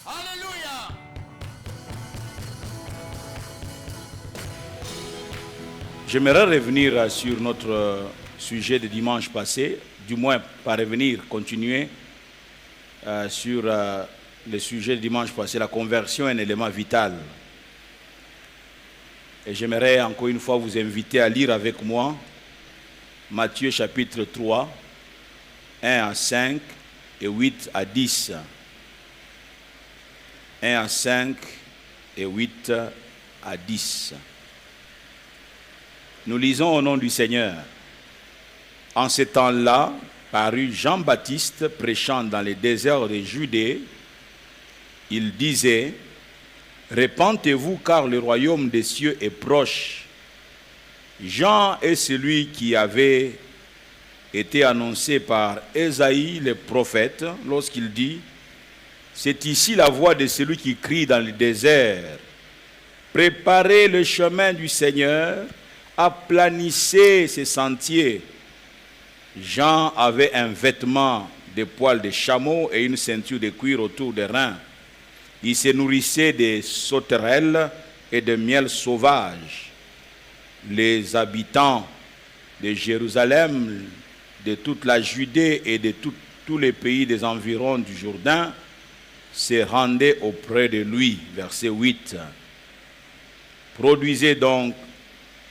Alléluia. J'aimerais revenir sur notre sujet de dimanche passé, du moins pas revenir, continuer sur le sujet de dimanche passé. La conversion est un élément vital. Et j'aimerais encore une fois vous inviter à lire avec moi Matthieu chapitre 3, 1 à 5 et 8 à 10. 1 à 5 et 8 à 10. Nous lisons au nom du Seigneur. En ce temps-là, parut Jean-Baptiste prêchant dans les déserts de Judée. Il disait: Repentez-vous car le royaume des cieux est proche. Jean est celui qui avait été annoncé par Ésaïe le prophète lorsqu'il dit: C'est ici la voix de celui qui crie dans le désert. Préparez le chemin du Seigneur, aplanissez ses sentiers. Jean avait un vêtement de poils de chameau et une ceinture de cuir autour des reins. Il se nourrissait des sauterelles et de miel sauvage. Les habitants de Jérusalem, de toute la Judée et de tous les pays des environs du Jourdain se rendaient auprès de lui. Verset 8. Produisez donc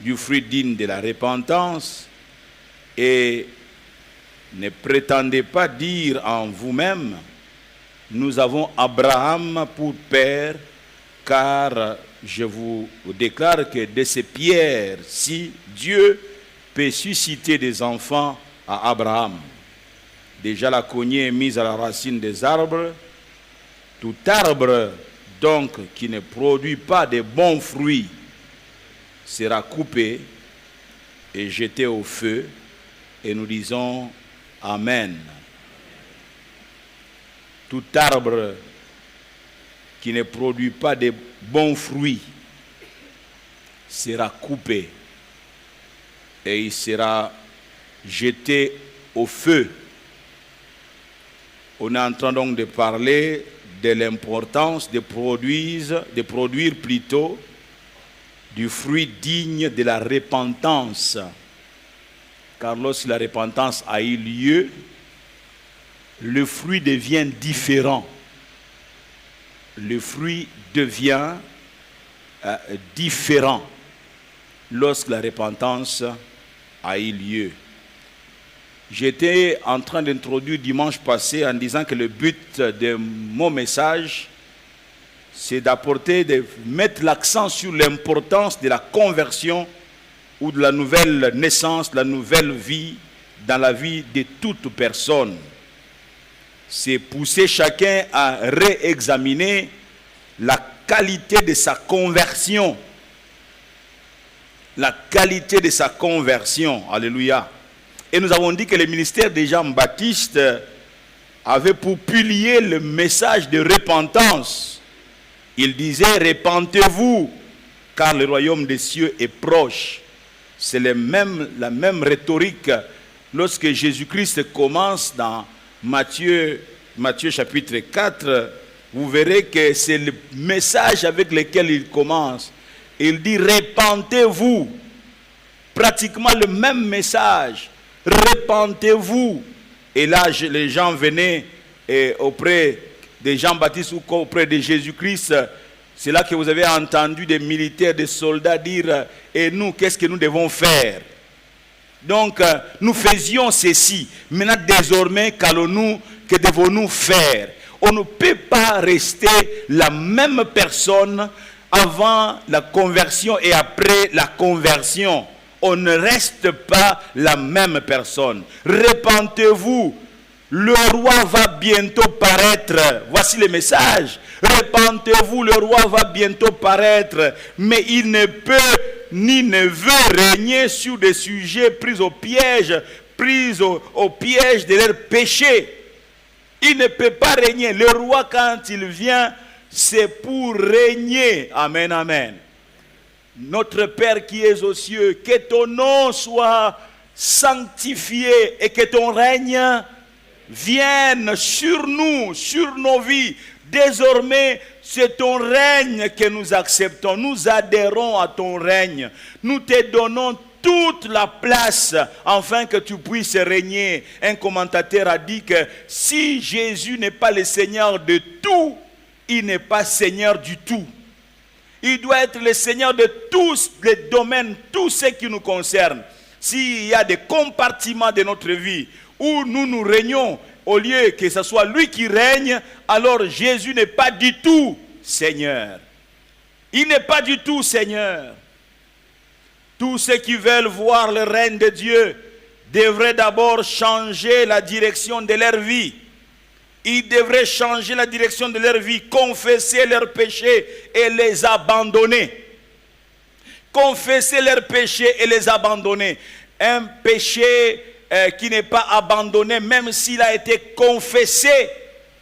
du fruit digne de la repentance et ne prétendez pas dire en vous-même: Nous avons Abraham pour père, car je vous déclare que de ces pierres-ci, Dieu peut susciter des enfants à Abraham. Déjà la cognée est mise à la racine des arbres. Tout arbre donc qui ne produit pas de bons fruits sera coupé et jeté au feu. Et nous disons Amen. Tout arbre qui ne produit pas de bons fruits sera coupé et il sera jeté au feu. On est en train donc de parler de l'importance de produire plutôt du fruit digne de la repentance. Car lorsque la repentance a eu lieu, le fruit devient différent. Le fruit devient différent lorsque la repentance a eu lieu. J'étais en train d'introduire dimanche passé en disant que le but de mon message, c'est de mettre l'accent sur l'importance de la conversion ou de la nouvelle naissance, la nouvelle vie dans la vie de toute personne. C'est pousser chacun à réexaminer la qualité de sa conversion. La qualité de sa conversion. Alléluia. Et nous avons dit que le ministère de Jean-Baptiste avait pour pilier le message de repentance. Il disait: Repentez-vous, car le royaume des cieux est proche. C'est la même rhétorique lorsque Jésus-Christ commence dans Matthieu chapitre 4. Vous verrez que c'est le message avec lequel il commence. Il dit: Repentez-vous. Pratiquement le même message. Repentez-vous. Et là, les gens venaient auprès de Jean-Baptiste ou auprès de Jésus-Christ. C'est là que vous avez entendu des militaires, des soldats dire: Et nous, qu'est-ce que nous devons faire? Donc, nous faisions ceci. Maintenant, désormais, qu'allons-nous, que devons-nous faire? On ne peut pas rester la même personne avant la conversion et après la conversion. On ne reste pas la même personne. Repentez-vous. Le roi va bientôt paraître. Voici le message. Repentez-vous, le roi va bientôt paraître. Mais il ne peut ni ne veut régner sur des sujets pris au piège de leur péché. Il ne peut pas régner. Le roi, quand il vient, c'est pour régner. Amen, amen. Notre Père qui es aux cieux, que ton nom soit sanctifié et que ton règne vienne sur nous, sur nos vies. Désormais, c'est ton règne que nous acceptons. Nous adhérons à ton règne. Nous te donnons toute la place afin que tu puisses régner. Un commentateur a dit que si Jésus n'est pas le Seigneur de tout, il n'est pas Seigneur du tout. Il doit être le Seigneur de tous les domaines, tout ce qui nous concerne. S'il y a des compartiments de notre vie où nous régnons, au lieu que ce soit lui qui règne, alors Jésus n'est pas du tout Seigneur. Il n'est pas du tout Seigneur. Tous ceux qui veulent voir le règne de Dieu devraient d'abord changer la direction de leur vie. Ils devraient changer la direction de leur vie, confesser leurs péchés et les abandonner. Confesser leurs péchés et les abandonner. Un péché qui n'est pas abandonné, même s'il a été confessé,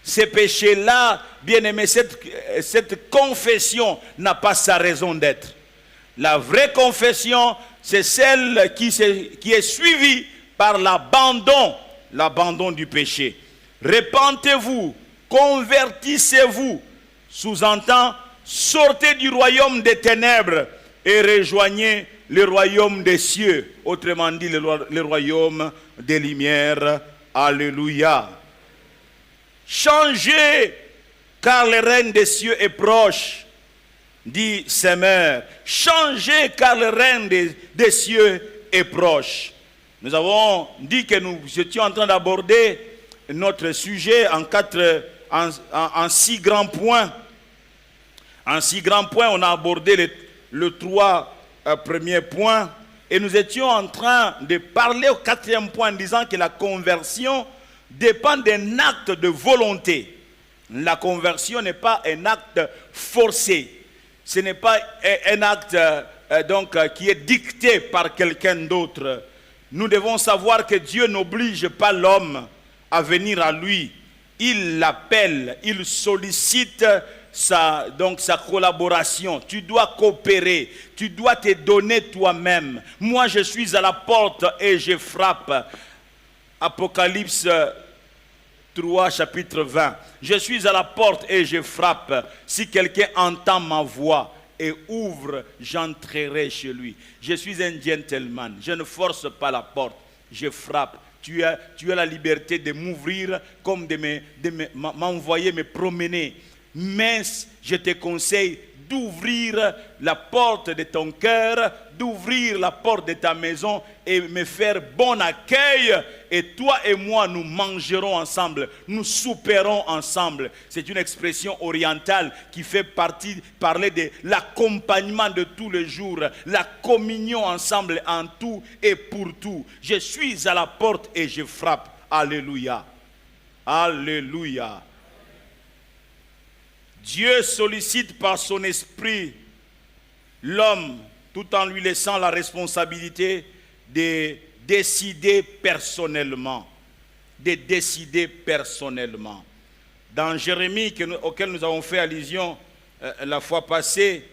ces péchés-là, bien aimé, cette confession n'a pas sa raison d'être. La vraie confession, c'est celle qui est suivie par l'abandon du péché. Repentez-vous, convertissez-vous, sous-entend, sortez du royaume des ténèbres et rejoignez le royaume des cieux, autrement dit le royaume des lumières. Alléluia. Changez, car le règne des cieux est proche, dit Seigneur. Changez, car le règne des cieux est proche. Nous avons dit que nous étions en train d'aborder notre sujet en 6 grands points. En 6 grands points, on a abordé le 3 premiers points. Et nous étions en train de parler au 4e point en disant que la conversion dépend d'un acte de volonté. La conversion n'est pas un acte forcé. Ce n'est pas un acte qui est dicté par quelqu'un d'autre. Nous devons savoir que Dieu n'oblige pas l'homme à venir à lui. Il l'appelle, il sollicite sa collaboration. Tu dois coopérer, tu dois te donner toi-même. Moi, je suis à la porte et je frappe. Apocalypse 3, chapitre 20. Je suis à la porte et je frappe. Si quelqu'un entend ma voix et ouvre, j'entrerai chez lui. Je suis un gentleman. Je ne force pas la porte. Je frappe. Tu as la liberté de m'ouvrir comme de m'envoyer me promener. Mais je te conseille d'ouvrir la porte de ton cœur, d'ouvrir la porte de ta maison et me faire bon accueil. Et toi et moi, nous mangerons ensemble, nous souperons ensemble. C'est une expression orientale qui fait parler de l'accompagnement de tous les jours, la communion ensemble en tout et pour tout. Je suis à la porte et je frappe. Alléluia. Alléluia. Dieu sollicite par son esprit l'homme tout en lui laissant la responsabilité de décider personnellement. Dans Jérémie, auquel nous avons fait allusion la fois passée,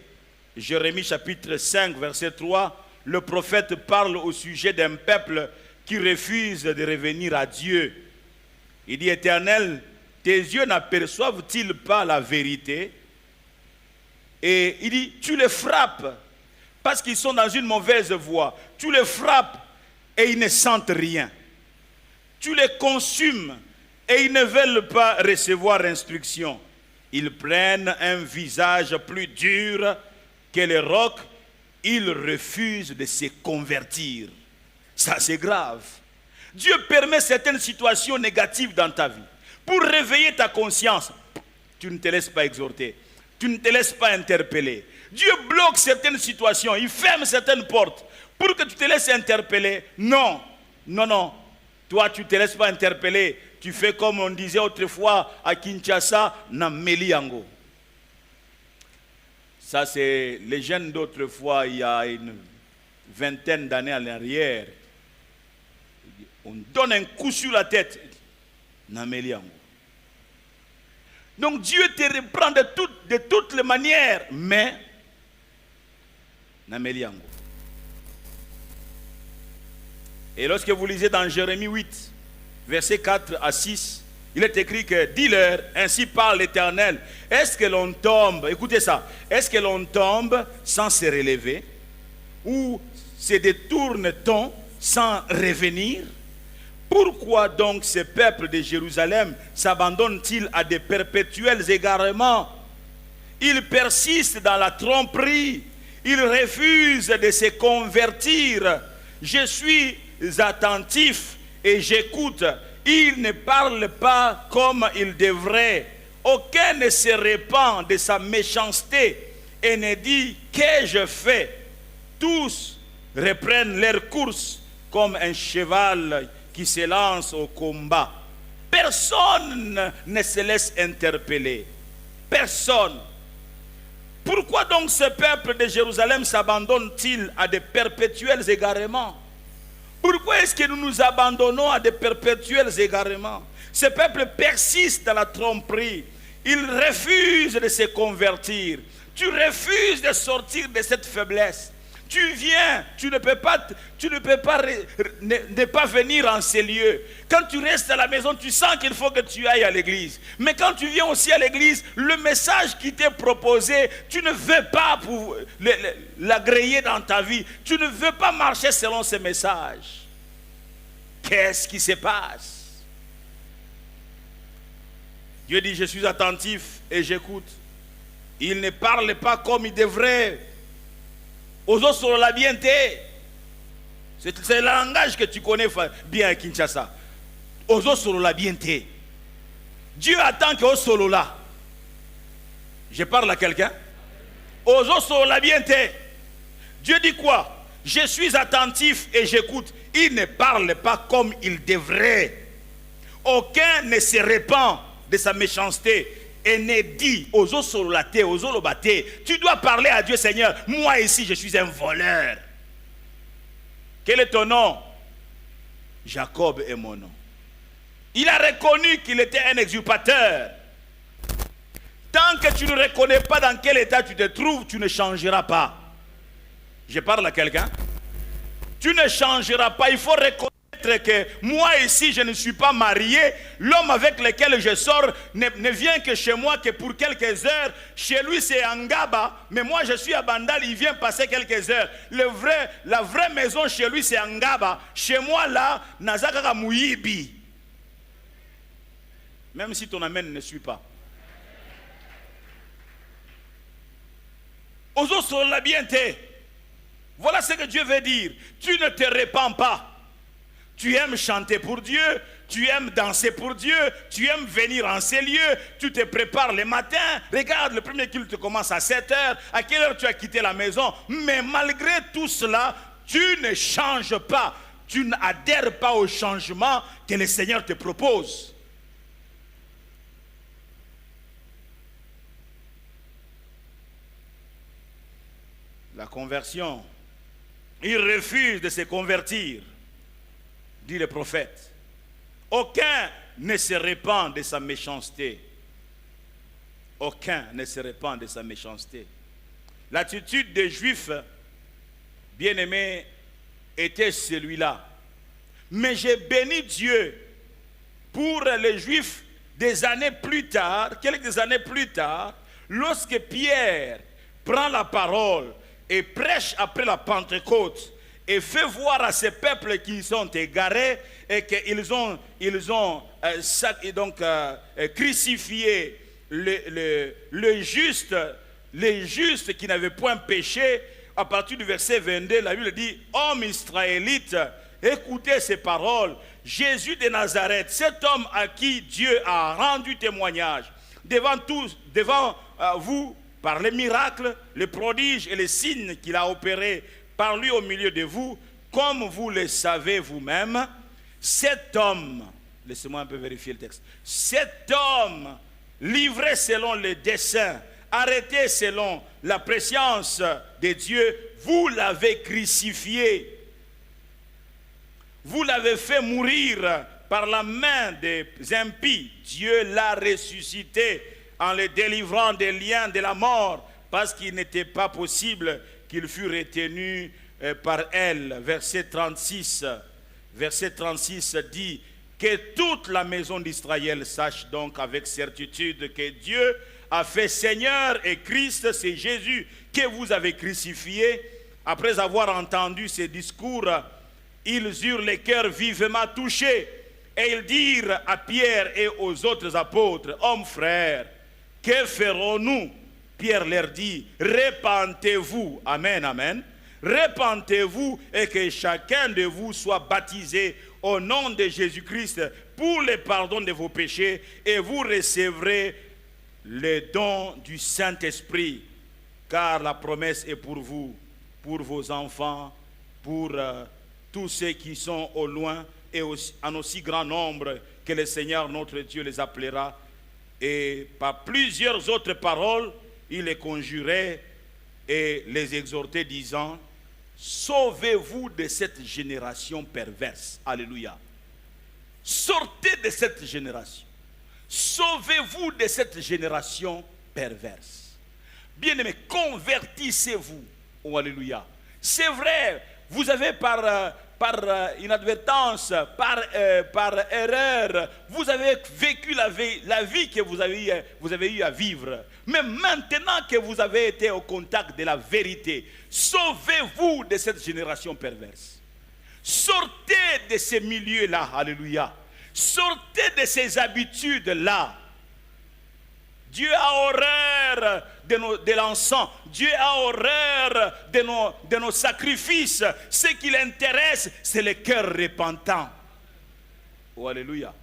Jérémie chapitre 5, verset 3, le prophète parle au sujet d'un peuple qui refuse de revenir à Dieu. Il dit, Éternel, tes yeux n'aperçoivent-ils pas la vérité? Et il dit, tu les frappes parce qu'ils sont dans une mauvaise voie. Tu les frappes et ils ne sentent rien. Tu les consumes et ils ne veulent pas recevoir instruction. Ils prennent un visage plus dur que les rocs. Ils refusent de se convertir. Ça, c'est grave. Dieu permet certaines situations négatives dans ta vie pour réveiller ta conscience. Tu ne te laisses pas exhorter. Tu ne te laisses pas interpeller. Dieu bloque certaines situations. Il ferme certaines portes pour que tu te laisses interpeller. Non. Toi, tu ne te laisses pas interpeller. Tu fais comme on disait autrefois à Kinshasa, na meliango. Ça, c'est les jeunes d'autrefois, il y a une vingtaine d'années en arrière. On donne un coup sur la tête. Nameliango. Donc Dieu te reprend de toutes les manières, mais Nameliango. Et lorsque vous lisez dans Jérémie 8, versets 4 à 6, il est écrit que, dis-leur, ainsi parle l'Éternel, est-ce que l'on tombe, écoutez ça, est-ce que l'on tombe sans se relever, ou se détourne-t-on sans revenir? Pourquoi donc ce peuple de Jérusalem s'abandonne-t-il à de perpétuels égarements? Il persiste dans la tromperie, il refuse de se convertir. Je suis attentif et j'écoute. Il ne parle pas comme il devrait. Aucun ne se répand de sa méchanceté et ne dit « Qu'ai-je fait ?» Tous reprennent leur course comme un cheval qui se lance au combat. Personne ne se laisse interpeller. Personne. Pourquoi donc ce peuple de Jérusalem s'abandonne-t-il à de perpétuels égarements? Pourquoi est-ce que nous nous abandonnons à de perpétuels égarements? Ce peuple persiste dans la tromperie. Il refuse de se convertir. Tu refuses de sortir de cette faiblesse. Tu viens, tu ne peux pas ne pas venir en ces lieux. Quand tu restes à la maison, tu sens qu'il faut que tu ailles à l'église. Mais quand tu viens aussi à l'église, le message qui t'est proposé, tu ne veux pas l'agréer dans ta vie. Tu ne veux pas marcher selon ce message. Qu'est-ce qui se passe? Dieu dit, je suis attentif et j'écoute. Il ne parle pas comme il devrait. Aux autres sur la bienté. C'est le langage que tu connais bien à Kinshasa. Aux autres sur la bienté. Dieu attend que au solo là. Je parle à quelqu'un. Aux autres sur la bienté. Dieu dit quoi? Je suis attentif et j'écoute. Il ne parle pas comme il devrait. Aucun ne se répand de sa méchanceté. Et ne dit aux autres solatés, aux autres batés, tu dois parler à Dieu, Seigneur. Moi ici, je suis un voleur. Quel est ton nom? Jacob est mon nom. Il a reconnu qu'il était un usurpateur. Tant que tu ne reconnais pas dans quel état tu te trouves, tu ne changeras pas. Je parle à quelqu'un. Tu ne changeras pas. Il faut reconnaître que moi ici je ne suis pas marié. L'homme avec lequel je sors ne vient que chez moi que pour quelques heures. Chez lui c'est Angaba, mais moi je suis à Bandal, il vient passer quelques heures. La vraie maison chez lui c'est Angaba. Chez moi là, Nazaka Mouyibi. Même si ton amen ne suit pas. Aux autres sur la bienté. Voilà ce que Dieu veut dire. Tu ne te répands pas. Tu aimes chanter pour Dieu, tu aimes danser pour Dieu, tu aimes venir en ces lieux, tu te prépares le matin. Regarde, le premier culte commence à 7 heures. À quelle heure tu as quitté la maison? Mais malgré tout cela, tu ne changes pas. Tu n'adhères pas au changement que le Seigneur te propose. La conversion. Il refuse de se convertir. Dit le prophète. Aucun ne se répand de sa méchanceté. Aucun ne se répand de sa méchanceté. L'attitude des Juifs, bien-aimés, était celui-là. Mais j'ai béni Dieu pour les Juifs des années plus tard, quelques années plus tard, lorsque Pierre prend la parole et prêche après la Pentecôte, et fait voir à ces peuples qui sont égarés et qu'ils ont crucifié le juste, les justes qui n'avaient point péché. À partir du verset 22, la Bible dit, hommes israélites, écoutez ces paroles. Jésus de Nazareth, cet homme à qui Dieu a rendu témoignage devant vous par les miracles, les prodiges et les signes qu'il a opérés par lui au milieu de vous, comme vous le savez vous-même, cet homme, laissez-moi un peu vérifier le texte, cet homme livré selon les desseins, arrêté selon la préscience de Dieu, vous l'avez crucifié, vous l'avez fait mourir par la main des impies. Dieu l'a ressuscité en le délivrant des liens de la mort, parce qu'il n'était pas possible qu'il fût retenu par elle. Verset 36 dit, Que toute la maison d'Israël sache donc avec certitude que Dieu a fait Seigneur et Christ, c'est Jésus que vous avez crucifié. Après avoir entendu ces discours, ils eurent les cœurs vivement touchés et ils dirent à Pierre et aux autres apôtres, hommes frères, que ferons-nous? Pierre leur dit, repentez-vous, amen, amen, repentez-vous et que chacun de vous soit baptisé au nom de Jésus-Christ pour le pardon de vos péchés et vous recevrez le don du Saint-Esprit, car la promesse est pour vous, pour vos enfants, pour tous ceux qui sont au loin et en aussi grand nombre que le Seigneur notre Dieu les appellera. Et par plusieurs autres paroles, il les conjurait et les exhortait disant, sauvez-vous de cette génération perverse. Alléluia. Sortez de cette génération. Sauvez-vous de cette génération perverse. Bien-aimés, convertissez-vous. Oh, alléluia. C'est vrai, vous avez par inadvertance, par erreur, vous avez vécu la vie que vous avez eu à vivre. Mais maintenant que vous avez été au contact de la vérité, sauvez-vous de cette génération perverse. Sortez de ces milieux-là, alléluia. Sortez de ces habitudes-là. Dieu a horreur de l'encens. Dieu a horreur de nos sacrifices. Ce qui l'intéresse, c'est le cœur repentant. Oh, alléluia.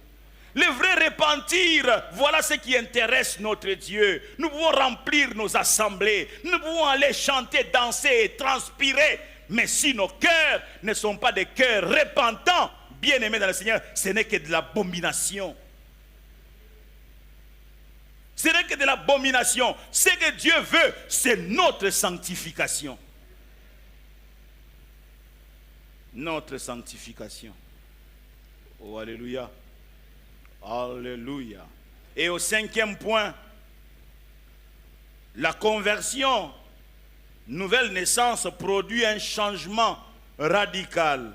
Le vrai repentir, voilà ce qui intéresse notre Dieu. Nous pouvons remplir nos assemblées. Nous pouvons aller chanter, danser et transpirer. Mais si nos cœurs ne sont pas des cœurs repentants, bien-aimés dans le Seigneur, ce n'est que de l'abomination. Ce n'est que de l'abomination. Ce que Dieu veut, c'est notre sanctification. Notre sanctification. Oh, alléluia. Alléluia. Et au 5e point, la conversion, nouvelle naissance, produit un changement radical.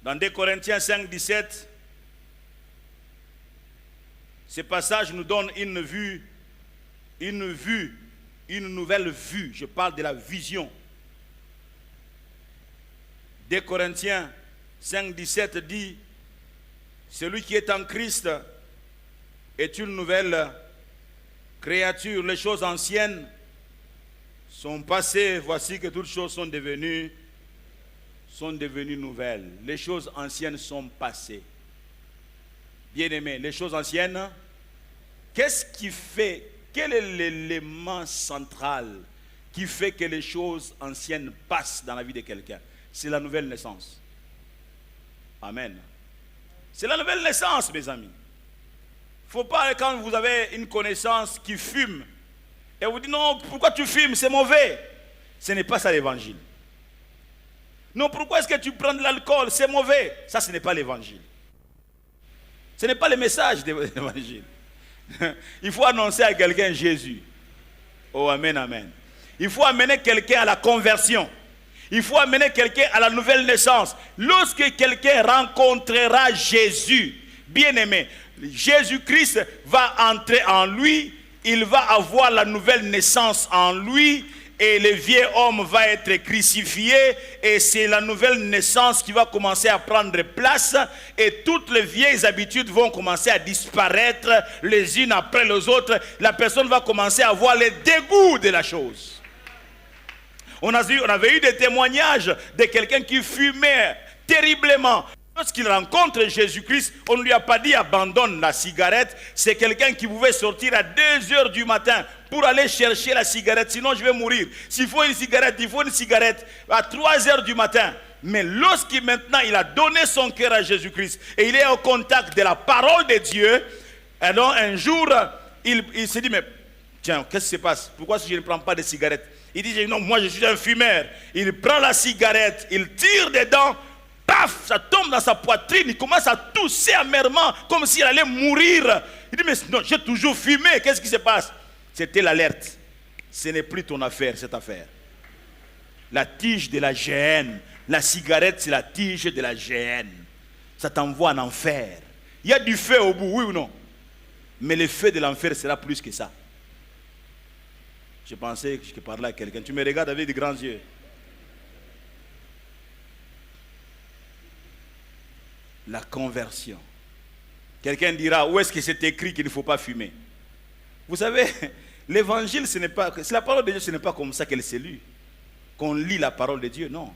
Dans 2 Corinthiens 5, 17, ce passage nous donne une nouvelle vue. Je parle de la vision. 2 Corinthiens 5, 17 dit, celui qui est en Christ est une nouvelle créature. Les choses anciennes sont passées. Voici que toutes choses sont devenues nouvelles. Les choses anciennes sont passées. Bien-aimés, les choses anciennes, qu'est-ce qui fait, quel est l'élément central qui fait que les choses anciennes passent dans la vie de quelqu'un? C'est la nouvelle naissance. Amen. C'est la nouvelle naissance, mes amis. Il ne faut pas, quand vous avez une connaissance qui fume, et vous dites non, pourquoi tu fumes, c'est mauvais. Ce n'est pas ça l'évangile. Non, pourquoi est-ce que tu prends de l'alcool, c'est mauvais. Ça, ce n'est pas l'évangile. Ce n'est pas le message de l'évangile. Il faut annoncer à quelqu'un Jésus. Oh, amen, amen. Il faut amener quelqu'un à la conversion. Il faut amener quelqu'un à la nouvelle naissance. Lorsque quelqu'un rencontrera Jésus, bien-aimé, Jésus-Christ va entrer en lui, il va avoir la nouvelle naissance en lui, et le vieux homme va être crucifié, et c'est la nouvelle naissance qui va commencer à prendre place, et toutes les vieilles habitudes vont commencer à disparaître les unes après les autres. La personne va commencer à avoir le dégoût de la chose. On avait eu des témoignages de quelqu'un qui fumait terriblement. Lorsqu'il rencontre Jésus-Christ, on ne lui a pas dit abandonne la cigarette. C'est quelqu'un qui pouvait sortir à 2h du matin pour aller chercher la cigarette. Sinon je vais mourir. S'il faut une cigarette, il faut une cigarette à 3h du matin. Mais lorsqu'il maintenant il a donné son cœur à Jésus-Christ et il est au contact de la parole de Dieu, alors un jour il s'est dit mais tiens, qu'est-ce qui se passe? Pourquoi si je ne prends pas de cigarette? Il dit non, moi je suis un fumeur. Il prend la cigarette, il tire dedans, paf, ça tombe dans sa poitrine, il commence à tousser amèrement comme s'il allait mourir. Il dit mais non, j'ai toujours fumé, qu'est-ce qui se passe? C'était l'alerte. Ce n'est plus ton affaire, cette affaire. La tige de la géhenne. La cigarette, c'est la tige de la géhenne. ça t'envoie en enfer. Il y a du feu au bout, oui ou non? Mais le feu de l'enfer sera plus que ça. Je pensais que je parlais à quelqu'un. Tu me regardes avec de grands yeux. La conversion. Quelqu'un dira, où est-ce que c'est écrit qu'il ne faut pas fumer? Vous savez, l'évangile, c'est la parole de Dieu, ce n'est pas comme ça qu'elle s'est lue. Qu'on lit la parole de Dieu, non.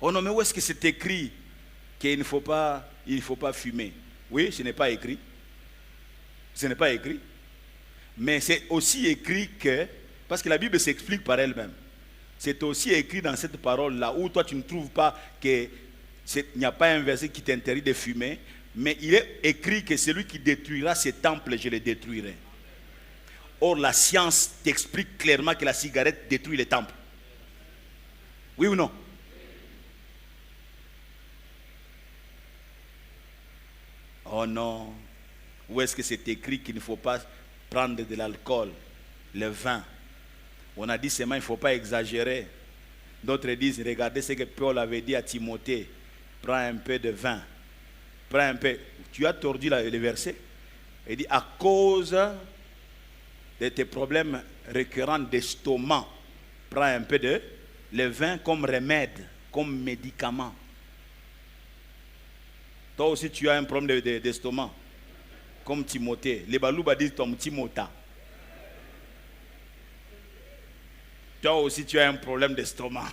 Oh non, mais où est-ce que c'est écrit qu'il ne faut pas fumer? Oui, ce n'est pas écrit. Ce n'est pas écrit. Mais c'est aussi écrit que, parce que la Bible s'explique par elle-même, c'est aussi écrit dans cette parole-là, où toi tu ne trouves pas qu'il n'y a pas un verset qui t'interdit de fumer, mais il est écrit que celui qui détruira ces temples, je les détruirai. Or, la science t'explique clairement que la cigarette détruit les temples. Oui ou non? Oh non. Où est-ce que c'est écrit qu'il ne faut pas prendre de l'alcool, le vin? On a dit seulement il ne faut pas exagérer. D'autres disent, regardez ce que Paul avait dit à Timothée. Prends un peu de vin. Prends un peu. Tu as tordu le verset. Il dit, à cause de tes problèmes récurrents d'estomac, prends un peu de le vin comme remède, comme médicament. Toi aussi tu as un problème d'estomac, comme Timothée. Les Balouba disent ton Timota. Toi aussi tu as un problème d'estomac.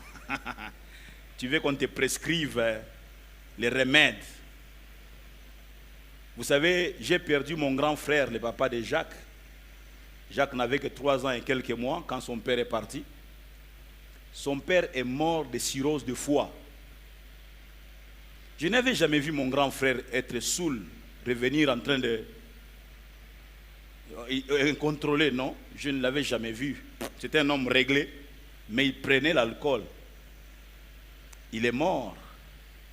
Tu veux qu'on te prescrive les remèdes. Vous savez, j'ai perdu mon grand frère, le papa de Jacques. Jacques n'avait que 3 ans et quelques mois quand son père est parti. Son père est mort de cirrhose de foie. Je n'avais jamais vu mon grand frère être saoul, revenir en train de incontrôlé, non, je ne l'avais jamais vu. C'était un homme réglé, mais il prenait l'alcool. Il est mort.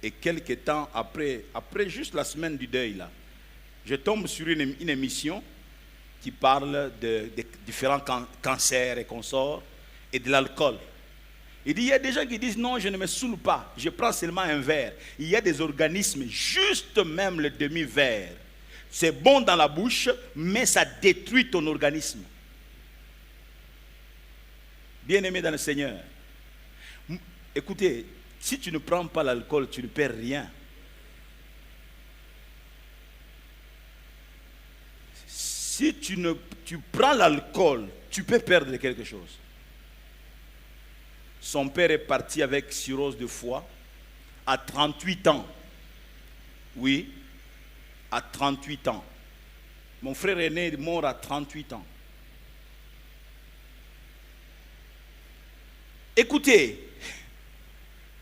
Et quelques temps après juste la semaine du deuil, là, je tombe sur une émission qui parle de différents cancers et consorts et de l'alcool. Il dit, il y a des gens qui disent, non, je ne me saoule pas, je prends seulement un verre. Il y a des organismes, juste même le demi-verre. C'est bon dans la bouche, mais ça détruit ton organisme. Bien-aimé dans le Seigneur, écoutez, si tu ne prends pas l'alcool, tu ne perds rien. Si tu prends l'alcool, tu peux perdre quelque chose. Son père est parti avec cirrhose de foie à 38 ans. Oui, à 38 ans. Mon frère aîné est mort à 38 ans. Écoutez,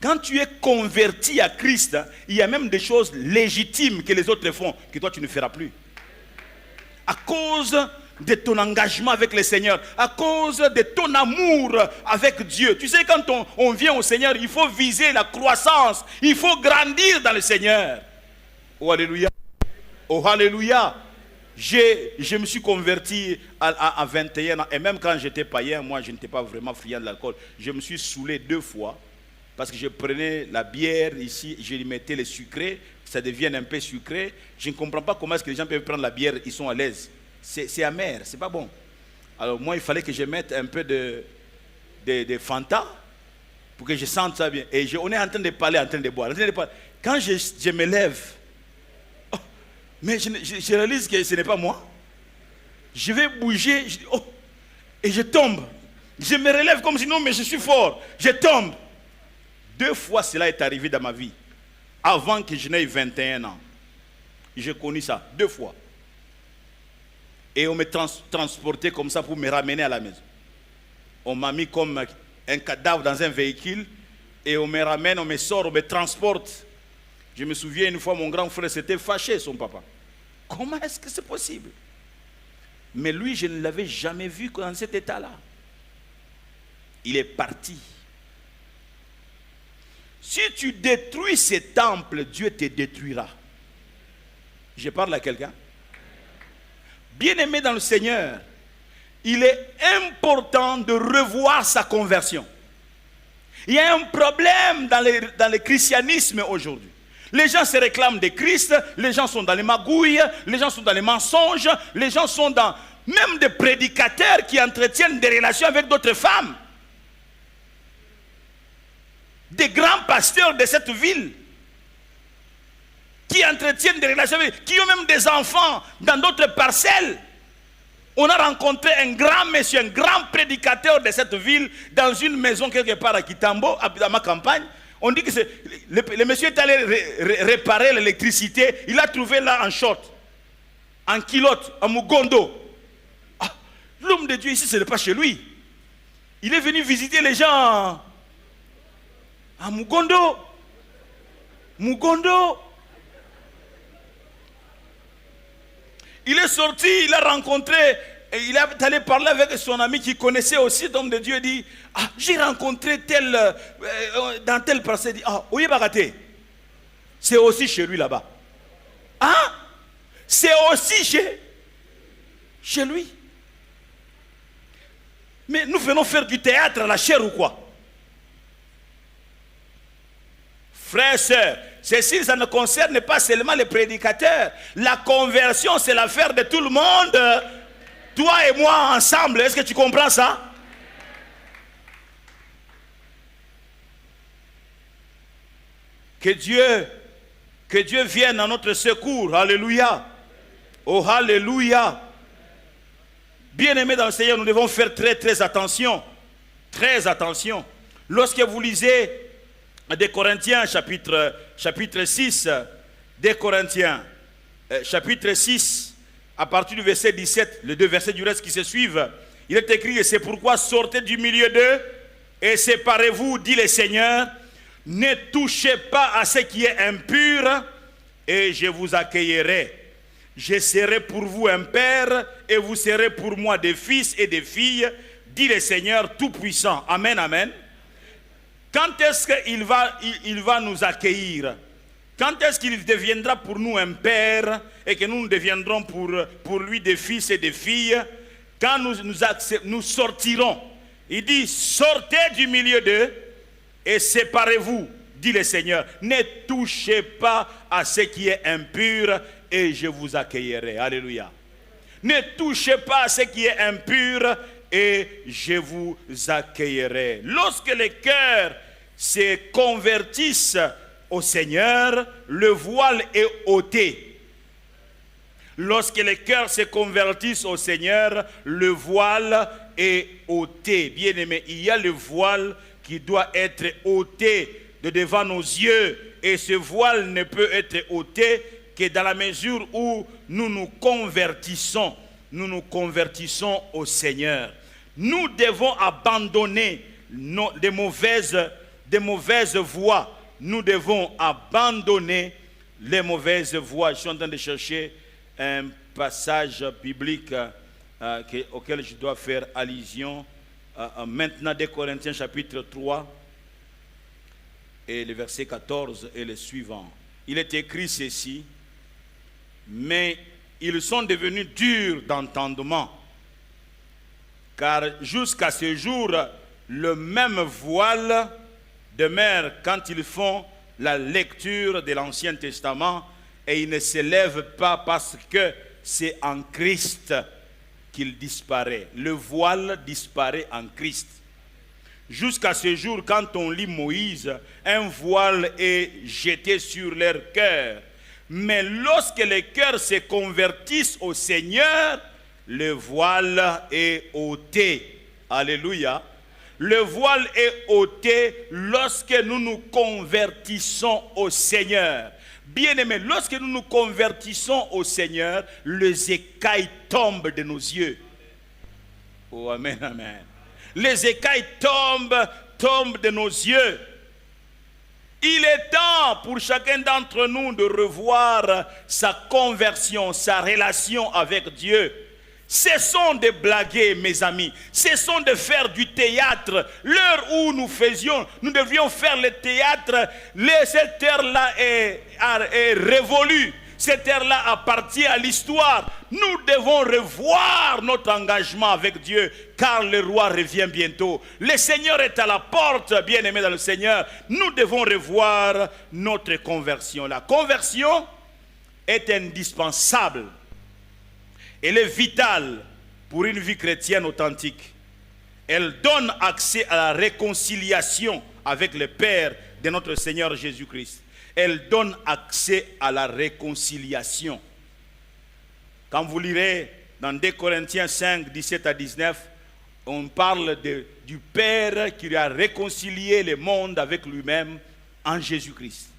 quand tu es converti à Christ, il y a même des choses légitimes que les autres font, que toi tu ne feras plus. À cause de ton engagement avec le Seigneur, à cause de ton amour avec Dieu. Tu sais, quand on vient au Seigneur, il faut viser la croissance, il faut grandir dans le Seigneur. Oh alléluia. Oh alléluia. Je me suis converti à 21 ans, et même quand j'étais païen, moi je n'étais pas vraiment friand de l'alcool. Je me suis saoulé 2 fois, parce que je prenais la bière ici, je lui mettais le sucré, ça devient un peu sucré. Je ne comprends pas comment est-ce que les gens peuvent prendre la bière, ils sont à l'aise. C'est amer, c'est pas bon. Alors moi, il fallait que je mette un peu de Fanta pour que je sente ça bien. Et on est en train de parler, en train de boire. Quand je me lève, oh, mais je réalise que ce n'est pas moi. Je vais bouger, et je tombe. Je me relève comme sinon, mais je suis fort. Je tombe. 2 fois cela est arrivé dans ma vie. Avant que je n'aie 21 ans. J'ai connu ça 2 fois. Et on me transportait comme ça pour me ramener à la maison. On m'a mis comme un cadavre dans un véhicule. Et on me ramène, on me sort, on me transporte. Je me souviens une fois, mon grand frère s'était fâché, son papa. Comment est-ce que c'est possible? Mais lui, je ne l'avais jamais vu dans cet état-là. Il est parti. Si tu détruis ces temples, Dieu te détruira. Je parle à quelqu'un. Bien-aimé dans le Seigneur, il est important de revoir sa conversion. Il y a un problème dans le christianisme aujourd'hui. Les gens se réclament de Christ, les gens sont dans les magouilles, les gens sont dans les mensonges, les gens sont dans même des prédicateurs qui entretiennent des relations avec d'autres femmes. Des grands pasteurs de cette ville qui entretiennent des relations avec, qui ont même des enfants dans d'autres parcelles. On a rencontré un grand monsieur, un grand prédicateur de cette ville dans une maison quelque part à Kitambo, dans ma campagne. On dit que le monsieur est allé réparer l'électricité. Il a trouvé là en short, en culotte, en mugondo. Ah, l'homme de Dieu ici, ce n'est pas chez lui. Il est venu visiter les gens en mugondo. Mugondo. Il est sorti, il a rencontré, et il est allé parler avec son ami qui connaissait aussi l'homme de Dieu. Il dit, ah, j'ai rencontré tel, dans tel parcelle. Il dit, ah, oui, baraté. C'est aussi chez lui là-bas. Ah, c'est aussi chez lui. Mais nous venons faire du théâtre à la chair ou quoi? Frères et sœurs, ceci, ça ne concerne pas seulement les prédicateurs. La conversion, c'est l'affaire de tout le monde. Toi et moi ensemble, est-ce que tu comprends ça? Que Dieu vienne à notre secours. Alléluia. Oh, alléluia. Bien-aimés dans le Seigneur, nous devons faire très très attention. Très attention. Lorsque vous lisez des Corinthiens chapitre 6, des Corinthiens chapitre 6, à partir du verset 17, les deux versets du reste qui se suivent, il est écrit, et c'est pourquoi sortez du milieu d'eux et séparez-vous, dit le Seigneur, ne touchez pas à ce qui est impur et je vous accueillerai. Je serai pour vous un père et vous serez pour moi des fils et des filles, dit le Seigneur Tout-Puissant. Amen, amen. Quand est-ce qu'il va nous accueillir? Quand est-ce qu'il deviendra pour nous un père et que nous deviendrons pour lui des fils et des filles? Quand nous sortirons. Il dit, sortez du milieu d'eux et séparez-vous, dit le Seigneur. Ne touchez pas à ce qui est impur et je vous accueillerai. Alléluia. Ne touchez pas à ce qui est impur et je vous accueillerai. Lorsque les cœurs se convertissent au Seigneur, le voile est ôté. Lorsque les cœurs se convertissent au Seigneur, le voile est ôté. Bien-aimé, il y a le voile qui doit être ôté de devant nos yeux. Et ce voile ne peut être ôté que dans la mesure où nous nous convertissons. Nous nous convertissons au Seigneur. Nous devons abandonner des mauvaises voies. Nous devons abandonner les mauvaises voies. Je suis en train de chercher un passage biblique auquel je dois faire allusion. Maintenant, des Corinthiens chapitre 3 et le verset 14 et le suivant. Il est écrit ceci. Mais ils sont devenus durs d'entendement. Car jusqu'à ce jour, le même voile demeure quand ils font la lecture de l'Ancien Testament et ils ne se lèvent pas parce que c'est en Christ qu'il disparaît. Le voile disparaît en Christ. Jusqu'à ce jour, quand on lit Moïse, un voile est jeté sur leur cœur. Mais lorsque les cœurs se convertissent au Seigneur, le voile est ôté. Alléluia. Le voile est ôté lorsque nous nous convertissons au Seigneur. Bien-aimés, lorsque nous nous convertissons au Seigneur, les écailles tombent de nos yeux. Oh, amen, amen. Les écailles tombent de nos yeux. Il est temps pour chacun d'entre nous de revoir sa conversion, sa relation avec Dieu. Cessons de blaguer, mes amis. Cessons de faire du théâtre. L'heure où nous devions faire le théâtre, cette heure-là est révolue. Cette ère-là appartient à l'histoire. Nous devons revoir notre engagement avec Dieu, car le roi revient bientôt. Le Seigneur est à la porte, bien-aimés dans le Seigneur. Nous devons revoir notre conversion. La conversion est indispensable. Elle est vitale pour une vie chrétienne authentique. Elle donne accès à la réconciliation avec le Père de notre Seigneur Jésus-Christ. Elle donne accès à la réconciliation. Quand vous lirez dans 2 Corinthiens 5, 17 à 19, on parle du Père qui a réconcilié le monde avec lui-même en Jésus-Christ.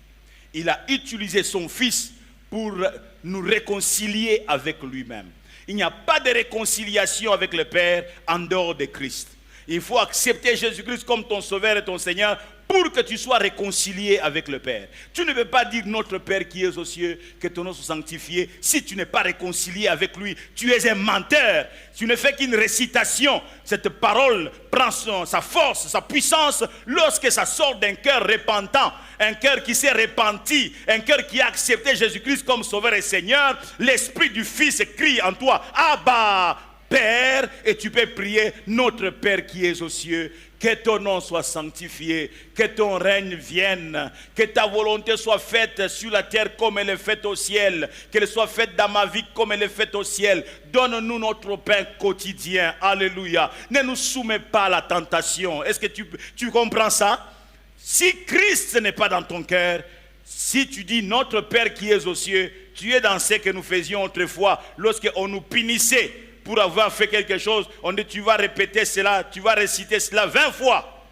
Il a utilisé son Fils pour nous réconcilier avec lui-même. Il n'y a pas de réconciliation avec le Père en dehors de Christ. Il faut accepter Jésus-Christ comme ton Sauveur et ton Seigneur pour que tu sois réconcilié avec le Père. Tu ne peux pas dire notre Père qui es aux cieux, que ton nom soit sanctifié, si tu n'es pas réconcilié avec lui. Tu es un menteur. Tu ne fais qu'une récitation. Cette parole prend sa force, sa puissance lorsque ça sort d'un cœur repentant, un cœur qui s'est repenti, un cœur qui a accepté Jésus-Christ comme Sauveur et Seigneur. L'Esprit du Fils crie en toi, Abba, Père, et tu peux prier, notre Père qui es aux cieux, que ton nom soit sanctifié, que ton règne vienne, que ta volonté soit faite sur la terre comme elle est faite au ciel, qu'elle soit faite dans ma vie comme elle est faite au ciel. Donne-nous notre pain quotidien, alléluia. Ne nous soumets pas à la tentation. Est-ce que tu comprends ça? Si Christ n'est pas dans ton cœur, si tu dis notre Père qui es aux cieux, tu es dans ce que nous faisions autrefois lorsqu'on nous punissait pour avoir fait quelque chose. On dit tu vas répéter cela, tu vas réciter cela 20 fois.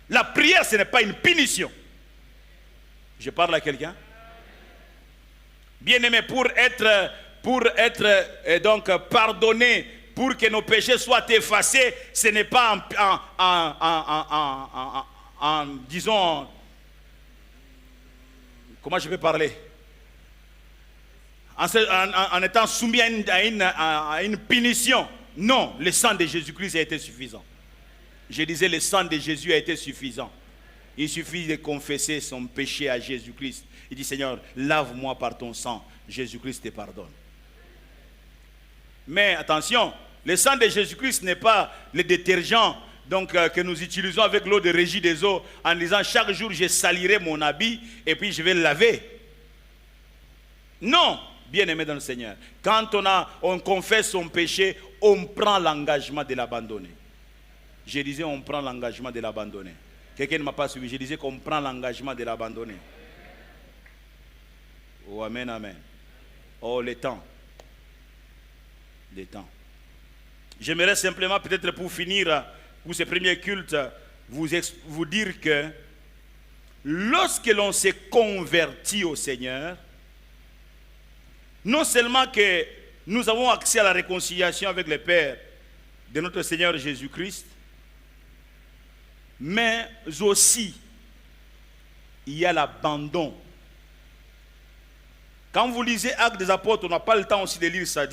La prière, ce n'est pas une punition. Je parle à quelqu'un? Bien-aimé, pour être donc pardonné, pour que nos péchés soient effacés, ce n'est pas disons, comment je peux parler? En étant soumis à une punition. Non, le sang de Jésus-Christ a été suffisant. Je disais, le sang de Jésus a été suffisant. Il suffit de confesser son péché à Jésus-Christ. Il dit, Seigneur, lave-moi par ton sang. Jésus-Christ te pardonne. Mais attention, le sang de Jésus-Christ n'est pas le détergent donc, que nous utilisons avec l'eau de régie des eaux en disant, chaque jour, je salirai mon habit et puis je vais le laver. Non. Bien-aimé dans le Seigneur, quand on confesse son péché, on prend l'engagement de l'abandonner. Je disais, on prend l'engagement de l'abandonner. Quelqu'un ne m'a pas suivi. Je disais qu'on prend l'engagement de l'abandonner. Oh, amen, amen. Oh, le temps. Le temps. J'aimerais simplement, peut-être pour finir, pour ce premier culte, vous dire que lorsque l'on s'est converti au Seigneur, non seulement que nous avons accès à la réconciliation avec le Père de notre Seigneur Jésus-Christ, mais aussi, il y a l'abandon. Quand vous lisez Actes des Apôtres, on n'a pas le temps aussi de lire ça,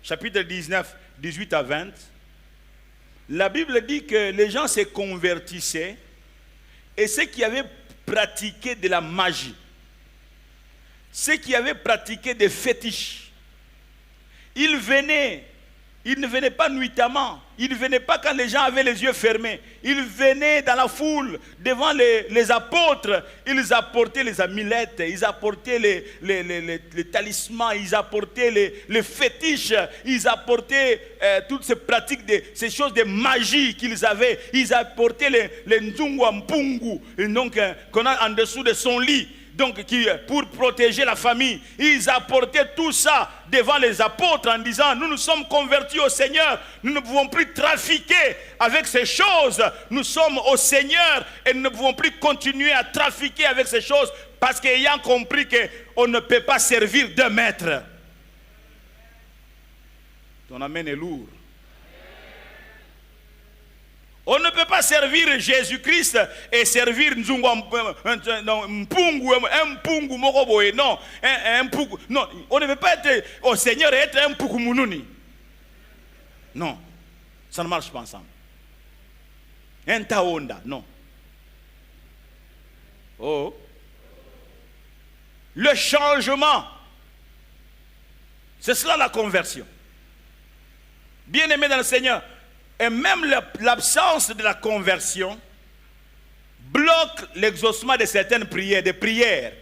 chapitre 19, 18 à 20, la Bible dit que les gens se convertissaient et ceux qui avaient pratiqué de la magie, ceux qui avaient pratiqué des fétiches, ils ne venaient pas nuitamment, ils ne venaient pas quand les gens avaient les yeux fermés, ils venaient dans la foule, devant les apôtres, ils apportaient les amulettes, ils apportaient les talismans, ils apportaient les fétiches, ils apportaient toutes ces pratiques, ces choses de magie qu'ils avaient, ils apportaient les nzungwa mpungu, donc qu'on a en dessous de son lit. Donc, pour protéger la famille, ils apportaient tout ça devant les apôtres en disant, nous nous sommes convertis au Seigneur, nous ne pouvons plus trafiquer avec ces choses, nous sommes au Seigneur et nous ne pouvons plus continuer à trafiquer avec ces choses parce qu'ayant compris qu'on ne peut pas servir deux maîtres. Ton amen est lourd. On ne peut pas servir Jésus-Christ et servir Mpungu, Moroboe. Non, non, on ne peut pas être au Seigneur et être un Mpukumununi. Non, ça ne marche pas ensemble. Un Taonda, non. Oh, le changement C'est cela la conversion. Bien-aimé dans le Seigneur, et même l'absence de la conversion bloque l'exaucement de certaines prières, des prières.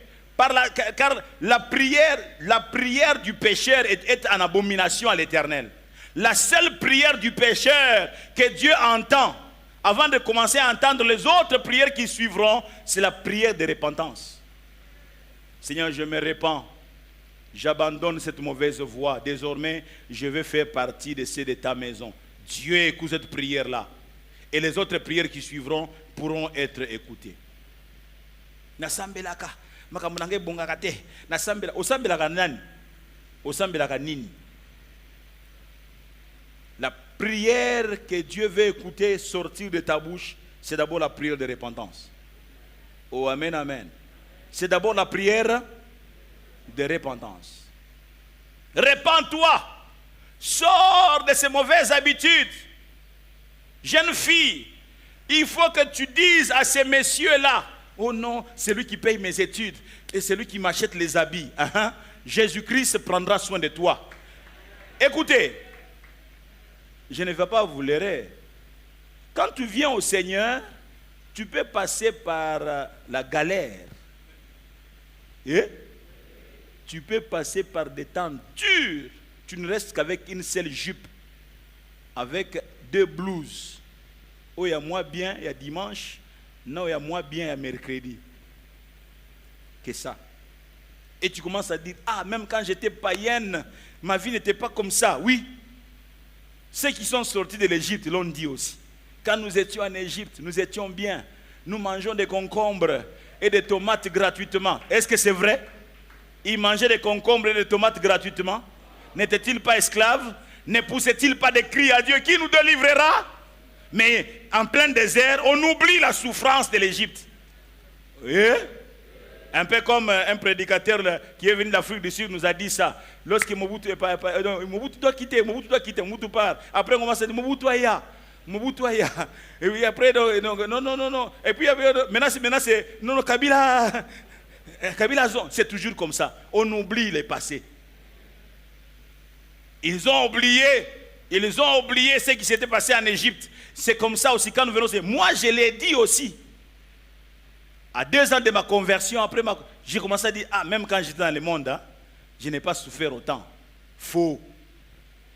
Car la prière du pécheur est en abomination à l'Éternel. La seule prière du pécheur que Dieu entend, avant de commencer à entendre les autres prières qui suivront, c'est la prière de repentance. Seigneur, je me répands. J'abandonne cette mauvaise voie. Désormais, je vais faire partie de ceux de ta maison. Dieu écoute cette prière-là. Et les autres prières qui suivront pourront être écoutées. Nasambelaka, makamunange bongakate, nasambela, osambelaka nani, osambelaka nini. La prière que Dieu veut écouter sortir de ta bouche, c'est d'abord la prière de repentance. Oh, amen, amen. C'est d'abord la prière de repentance. Repends-toi. Sors de ces mauvaises habitudes. Jeune fille, il faut que tu dises à ces messieurs-là, oh non, c'est lui qui paye mes études et c'est lui qui m'achète les habits. Jésus-Christ prendra soin de toi. Écoutez, je ne vais pas vous leurrer. Quand tu viens au Seigneur, tu peux passer par la galère. Et tu peux passer par des temps durs. Tu ne restes qu'avec une seule jupe, avec 2 blouses. Oh, il y a moins bien, il y a dimanche. Non, il y a moins bien, il y a mercredi. Que ça. Et tu commences à dire, ah, même quand j'étais païenne, ma vie n'était pas comme ça. Oui. Ceux qui sont sortis de l'Égypte l'ont dit aussi. Quand nous étions en Égypte, nous étions bien. Nous mangeons des concombres et des tomates gratuitement. Est-ce que c'est vrai? Ils mangeaient des concombres et des tomates gratuitement. N'étaient-ils pas esclaves? Ne poussaient-ils pas des cris à Dieu? Qui nous délivrera? Mais en plein désert, on oublie la souffrance de l'Égypte. Un peu comme un prédicateur qui est venu d'Afrique du Sud nous a dit ça. Lorsque Mobutu doit quitter, Mobutu part. Après on commence à dire Mobutu Aya. Et puis après, non. Et puis maintenant c'est, non, Kabila c'est toujours comme ça. On oublie les passés. Ils ont oublié ce qui s'était passé en Égypte. C'est comme ça aussi quand nous venons. Moi je l'ai dit aussi. À 2 ans de ma conversion, après j'ai commencé à dire, ah, même quand j'étais dans le monde, je n'ai pas souffert autant. Faux.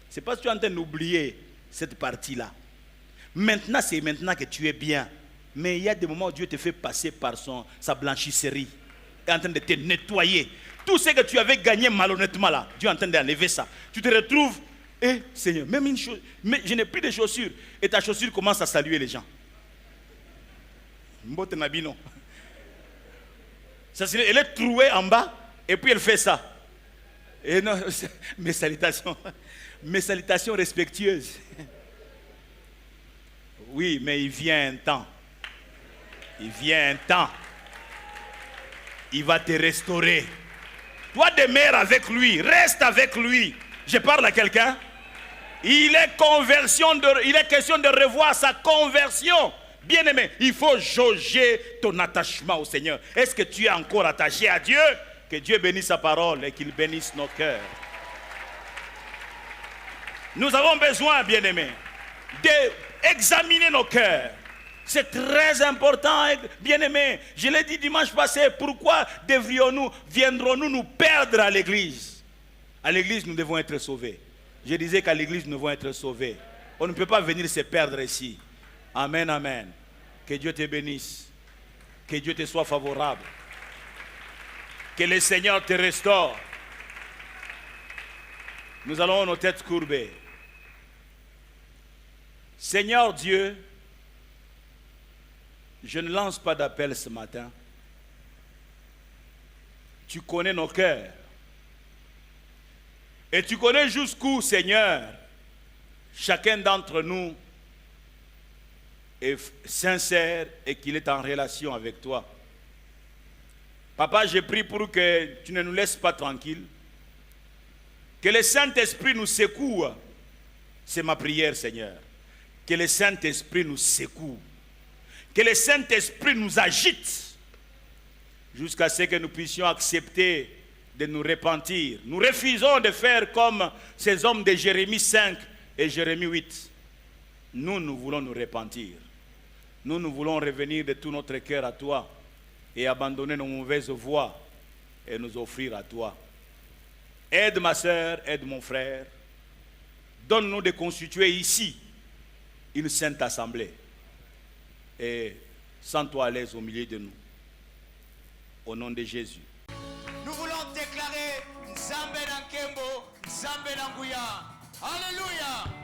C'est parce que tu es en train d'oublier cette partie-là. Maintenant, c'est maintenant que tu es bien. Mais il y a des moments où Dieu te fait passer par sa blanchisserie. Il est en train de te nettoyer. Tout ce que tu avais gagné malhonnêtement là, Dieu est en train d'enlever ça. Tu te retrouves, Seigneur, même une chose, mais je n'ai plus de chaussures. Et ta chaussure commence à saluer les gens. Mbote Nabino. Elle est trouée en bas et puis elle fait ça. Et non, mes salutations respectueuses. Oui, mais il vient un temps. Il va te restaurer. Toi demeure avec lui, reste avec lui. Je parle à quelqu'un. Il est question de revoir sa conversion. Bien-aimé, il faut jauger ton attachement au Seigneur. Est-ce que tu es encore attaché à Dieu? Que Dieu bénisse sa parole et qu'il bénisse nos cœurs. Nous avons besoin, bien-aimé, d'examiner nos cœurs. C'est très important, bien-aimé. Je l'ai dit dimanche passé, pourquoi viendrons-nous nous perdre à l'église? À l'église, nous devons être sauvés. Je disais qu'à l'église, nous devons être sauvés. On ne peut pas venir se perdre ici. Amen, amen. Que Dieu te bénisse. Que Dieu te soit favorable. Que le Seigneur te restaure. Nous allons nos têtes courbées. Seigneur Dieu, je ne lance pas d'appel ce matin. Tu connais nos cœurs. Et tu connais jusqu'où, Seigneur, chacun d'entre nous est sincère et qu'il est en relation avec toi. Papa, je prie pour que tu ne nous laisses pas tranquilles. Que le Saint-Esprit nous secoue. C'est ma prière, Seigneur. Que le Saint-Esprit nous secoue. Que le Saint-Esprit nous agite jusqu'à ce que nous puissions accepter de nous repentir. Nous refusons de faire comme ces hommes de Jérémie 5 et Jérémie 8. Nous voulons nous repentir. Nous voulons revenir de tout notre cœur à toi et abandonner nos mauvaises voies et nous offrir à toi. Aide ma soeur, aide mon frère. Donne-nous de constituer ici une sainte assemblée. Et sens-toi à l'aise au milieu de nous. Au nom de Jésus. Nous voulons déclarer Nzambe na Nkembo, Nzambe na Nguya. Alléluia.